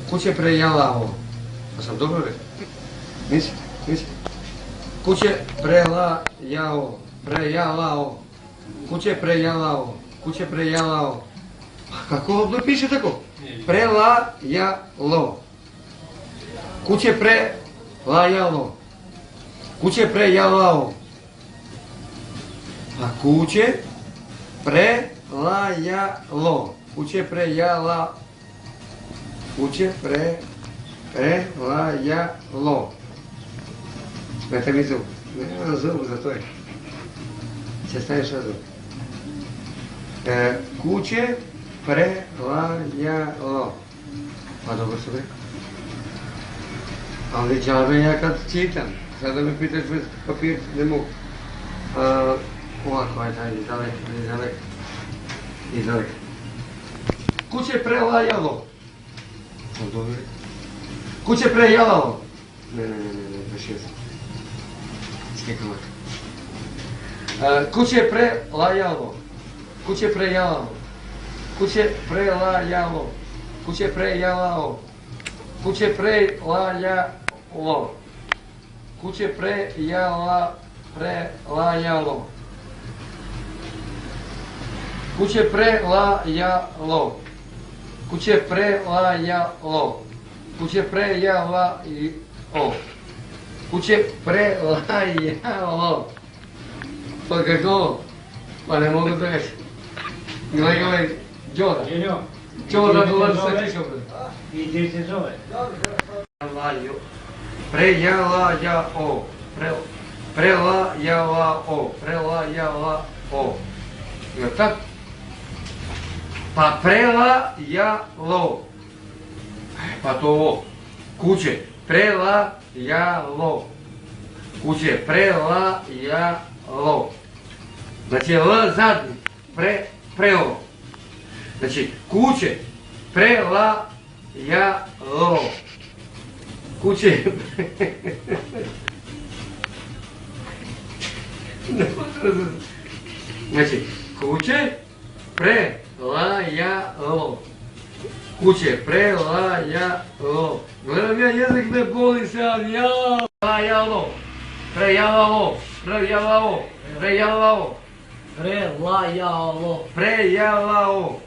Kuće prejalao. Pa sam dobro rekao? Nisi? Kuće prelajao. Prejalao. Kuće prejalao. Kuće prejalao. Kako ovdje piše tako? Prelajalo. Kuće prelajalo. Kuće prejalao. A kuće prelajalo. Kuće prejala. Kuće prelajalo. Dajte mi zub. Nema zub za to je. Će stavиш na zub. Kuće prelajalo. Pa dobro sam rekao. Ali džabe ja kad čitam. Sada me pitaš bez papir, ne mogu. Ovako, ajde, izdalek. Kuće prelajalo. Kuće prejalalo. Ne, prešio sam. Skekam ovako. Kuće prelajalo. Kuće prejalalo. Kuće prelajalo. Kuće prejalao. Kuće prelajalo. Kuće prelajalo. Kuće prelajalo. Kuće prelajalo. Kuće prelajalo. Kuće prelajalo. Pa kako? Pa ne mogu da reći. Gledaj, Đoda. Đoda dolazi sa kišom. I ti se zove? Prejalajao. Prelajao. Jel tako? Pa prelajalo. Pa to ovo. Kuće. Prelajalo. Kuće. Prelajalo. Znači L zadnji. Prelo. Znači kuće. Prelajalo. Kuće. Znači, kuće prelajalo. Kuće prelajalo. Gledam ja jezik ne boli se, ali ja. Prelajalo. Prejalalo. Prejalalo. Prejalalo. Prelajalo. Prejalao.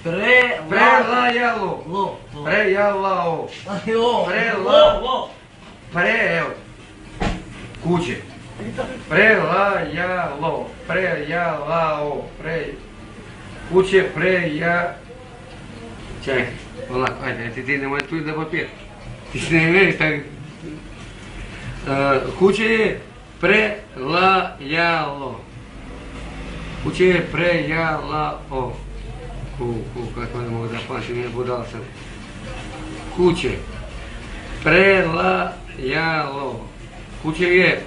Prelajalo. Prejalao. Prelajalo. Kuće. Prelajalo. Prejalao. Kuće Čekaj, onako, ajde, ti nemoj tu da papir. Ti se ne veriš tako. Kuće je prelajalo. Kuće je prejalao. Kako ne mogu da pamtim, nije budala sam. Kuće. Prelajalo. Kuće je.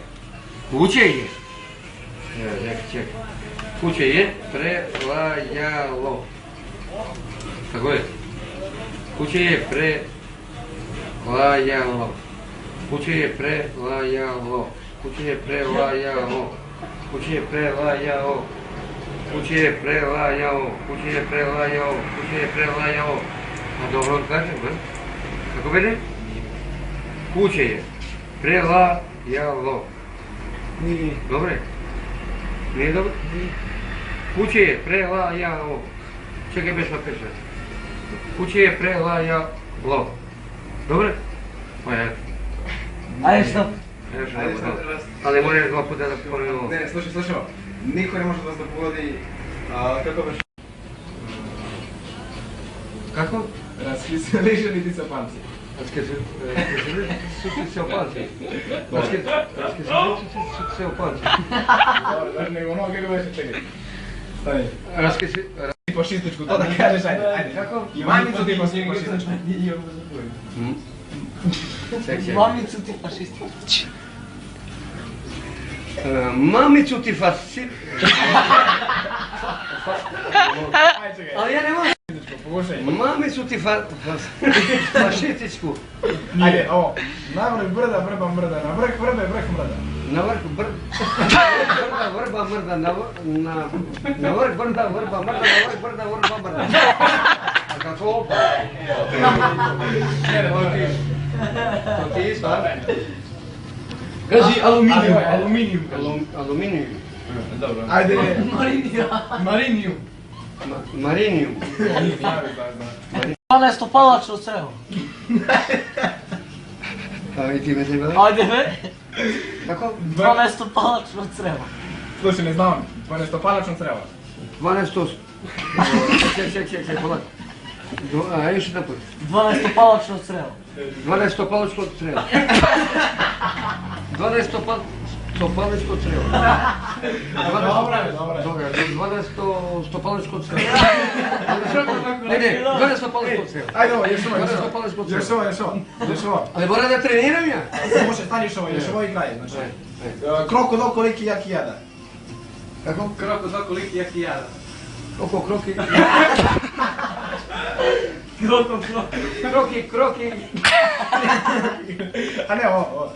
Evo, čekaj. Kuće je prelajalo. Tako je. Kuće je prelajalo. Kuće je prelajalo. Kuće je prelajalo. Kuće je prelajalo. Kuće je prelajao. Kuće je prelajao. Kuće je prelajao. A dobro kažem, ba? Kako vede? Kuće je prelajalo. Nije. Dobre? Nije dobro? Kuće je prelajao. Čekaj bez papirša. Kuće je prelajalo. Dobre? Pa ja. Ajde stop. Ali moraš dva puta da ponovimo. Ne, slušaj. Niko ne može da vas dopodi. Kako baš? Kako? Raskrižali ti sa palci. Raskrižali se o palci. Raskrižali se o palci. Dobro, nego ono kako baš čekaj. Stani. Raskrižali... Fašističku, to da kažeš, ajde. Kako? Ivanicu ti fašističku. Mamicu ti fašističku. Mamicu ti fašističku. Ali ja ne mogu. Mamicu ti fašističku. Ajde, ovo. Na vrh brda, vrba mrda. Na vrh vrbe, vrh mrda. Na vrh brda, vrba mrda. Na vrh brda, vrba mrda. Na vrh brda, vrba mrda. Kako? To ti isto, a? Kaži aluminijum. Aluminijum. Dobro. Ajde. Marinija. Marinijum. Marinijum. 12 palačno crevo. A i ti me treba? Ajde ve. Kako? 12 palačno crevo. Slušaj, ne znam, 12-palačno crevo. 12... Ček, polako. A još jedan put. 12 palačno crevo. 12 palačko crevo. 12 palačko crevo. Dobro. 12 palačko crevo. Ne, 12 palačko crevo. Ajde ovo, još 12 palačko crevo. Još ovo. Ali mora da treniram ja. Može, stani još ovo i kraj. Znači, krokod oko liki jaki jada. Kako? Krokod oko liki jaki jada. Oko kroki. Kroki. Kroki. A ne, ovo.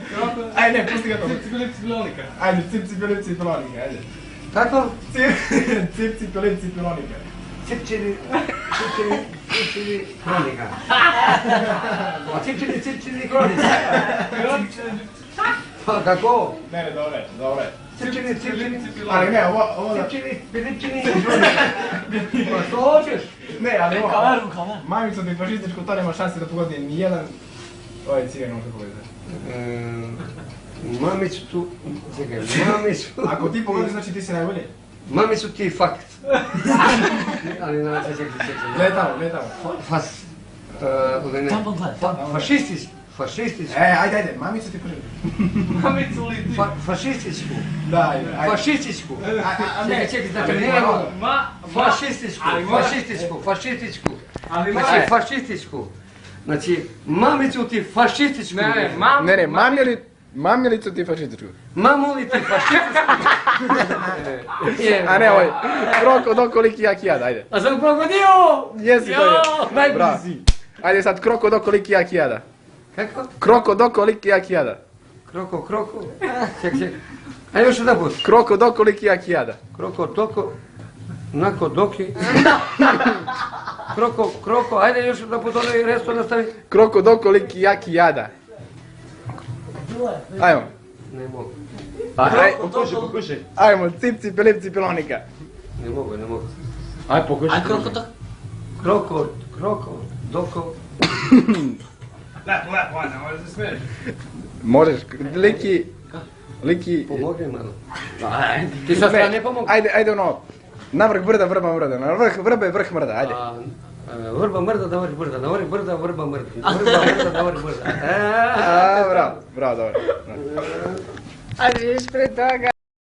Ajde, ne, pusti ga to. Cipcipilonika. Ajde, cipcipilonika, ajde. Kako? Cipcipilonika. Cipčili kronika. A cipčili kronika. Pa kako? Ne, dobro. Cipčili. Ali ne, ovo da... Cipčili kronika. Pa što hoćeš? Ne, ali ovo... Kameru. Mamicu ti fašističko, to nema šanse da pogodi nijedan... Ovaj cigan može pogoditi. Mamicu tu... Čekaj, mamicu... Ako ti pogodiš, znači ti si najbolji. Mamicu ti fakt. Ali čekaj. Gledaj tamo. Fašističku. Ajde, mamicu ti poželi. Mamicu li ti? Fašističku. Da, ajde. Fašističku. Ne, Čekaj, znači nijemo. Fašističku. Znači fašističku. Znači, mamicu ti fašističku. Ne, mamjelicu ti fašističku. Mamu li ti fašističku. A ne, ovaj, krokod oko liki jaki jada, ajde. A sam progodio! Jesi to je. Najbliži. Ajde sad, krokod oko liki jaki jada. Kako? Krokod oko liki jaki jada. Kroko. Ček. A još jedan put. Krokod oko liki jaki jada. Kroko, nako doki. Kroko, ajde još jedan put onaj resto nastavi. Krokod oko liki jaki jada. Ajmo. Ne mogu. Pokušaj. Ajmo, cipcipilonika. Ne mogu. Aj, pokušaj. Aj kroko to. Kroko, doko. Lepo, ajde, možeš se smiješ. Možeš, liki... Pomogi malo. Ti sad ne pomogu. Ajde ono, na vrh brda, vrba mrda, na vrh vrbe, vrh mrda, ajde. Vrba mrda, da vrh brda, na vrh brda, vrba mrda. Vrba mrda, da vrh brda. Bravo, dobro. Ali ispred toga